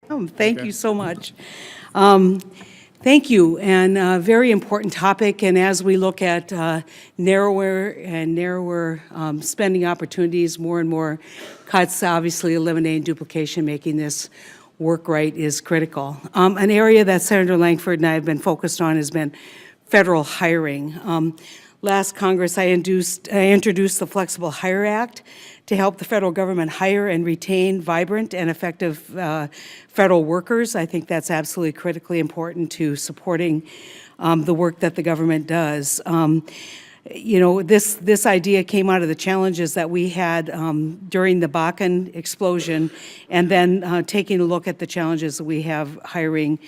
Thank you so much. Thank you, and a very important topic. And as we look at narrower and narrower spending opportunities, more and more cuts, obviously eliminating duplication, making this work right is critical. An area that Senator Langford and I have been focused on has been federal hiring. Last Congress, I introduced the Flexible Hire Act to help the federal government hire and retain vibrant and effective federal workers. I think that's absolutely critically important to supporting the work that the government does. You know, this idea came out of the challenges that we had during the Bakken explosion, and then taking a look at the challenges that we have hiring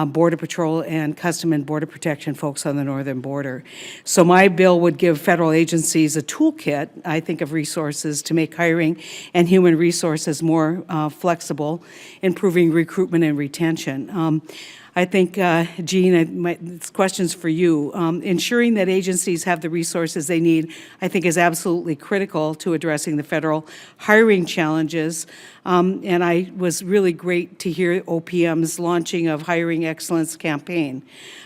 Border Patrol and Custom and Border Protection folks on the northern border. So my bill would give federal agencies a toolkit, I think, of resources to make hiring and human resources more flexible, improving recruitment and retention. I think, Jean, this question's for you. Ensuring that agencies have the resources they need, I think, is absolutely critical to addressing the federal hiring challenges. And I was really great to hear OPM's launching of Hiring Excellence campaign.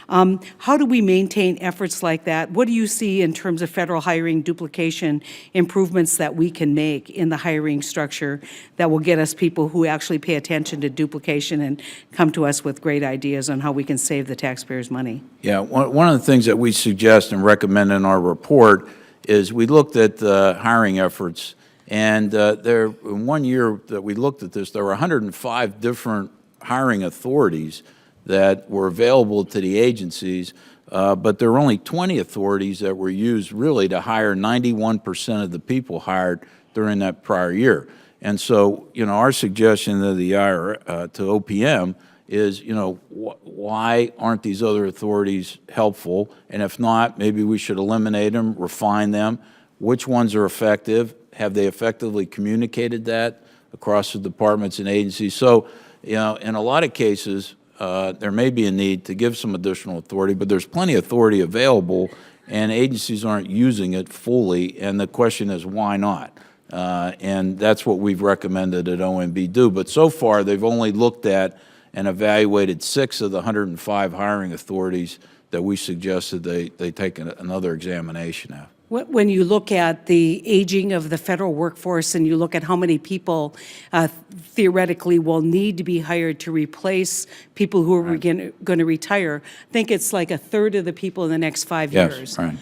How do we maintain efforts like that? What do you see in terms of federal hiring duplication improvements that we can make in the hiring structure that will get us people who actually pay attention to duplication and come to us with great ideas on how we can save the taxpayers' money? Yeah, one of the things that we suggest and recommend in our report is we looked at the hiring efforts, and in 1 year that we looked at this, there were 105 different hiring authorities that were available to the agencies, but there were only 20 authorities that were used really to hire 91% of the people hired during that prior year. And so, you know, our suggestion to the to OPM is, you know, why aren't these other authorities helpful? And if not, maybe we should eliminate them, refine them. Which ones are effective? Have they effectively communicated that across the departments and agencies? So, you know, in a lot of cases, there may be a need to give some additional authority, but there's plenty of authority available, and agencies aren't using it fully, and the question is, why not? And that's what we've recommended that OMB do. But so far, they've only looked at and evaluated 6 of the 105 hiring authorities that we suggested they take another examination of. When you look at the aging of the federal workforce and you look at how many people theoretically will need to be hired to replace people who are going to retire, I think it's like a third of the people in the next 5 years. Yes, right.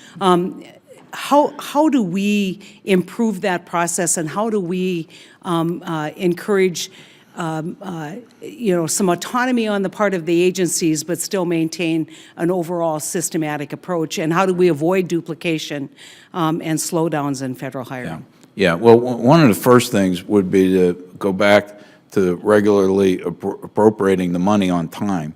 How do we improve that process, and how do we encourage you know, some autonomy on the part of the agencies, but still maintain an overall systematic approach? And how do we avoid duplication and slowdowns in federal hiring? Yeah. Well, one of the first things would be to go back to regularly appropriating the money on time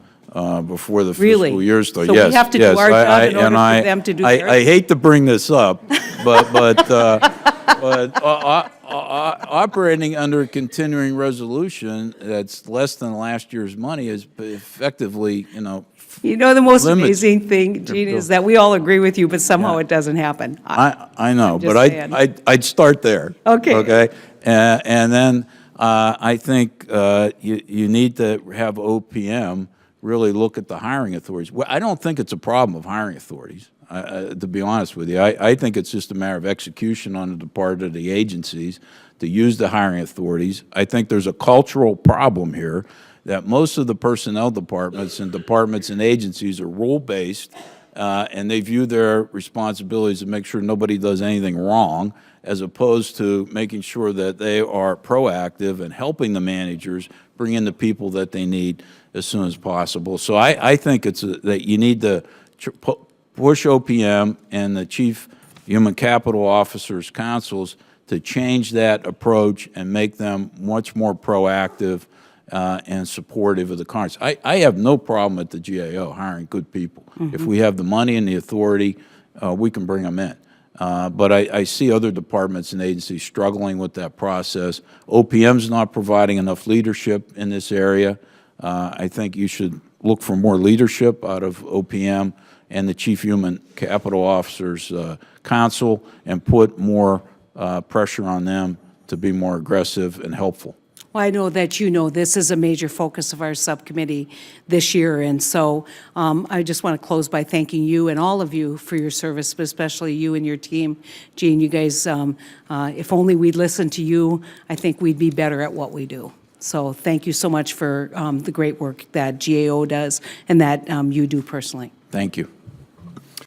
before the fiscal year starts. So we have to do our job in order for them to do theirs? I hate to bring this up, but operating under a continuing resolution that's less than last year's money is effectively, you know. You know, the most amazing thing, Gene, is that we all agree with you, but somehow it doesn't happen. I know, but I'd start there. Okay. Okay. And then I think you need to have OPM really look at the hiring authorities. Well, I don't think it's a problem of hiring authorities, to be honest with you. I think it's just a matter of execution on the part of the agencies to use the hiring authorities. I think there's a cultural problem here that most of the personnel departments and agencies are rule-based, and they view their responsibilities to make sure nobody does anything wrong, as opposed to making sure that they are proactive and helping the managers bring in the people that they need as soon as possible. So I think that you need to push OPM and the Chief Human Capital Officers Councils to change that approach and make them much more proactive and supportive of the Congress. I have no problem at the GAO hiring good people. Mm-hmm. If we have the money and the authority, we can bring them in. But I see other departments and agencies struggling with that process. OPM's not providing enough leadership in this area. I think you should look for more leadership out of OPM and the Chief Human Capital Officers Council and put more pressure on them to be more aggressive and helpful. Well, I know that you know this is a major focus of our subcommittee this year, and so I just want to close by thanking you and all of you for your service, but especially you and your team. Jean, you guys, if only we'd listened to you, I think we'd be better at what we do. So thank you so much for the great work that GAO does and that you do personally. Thank you.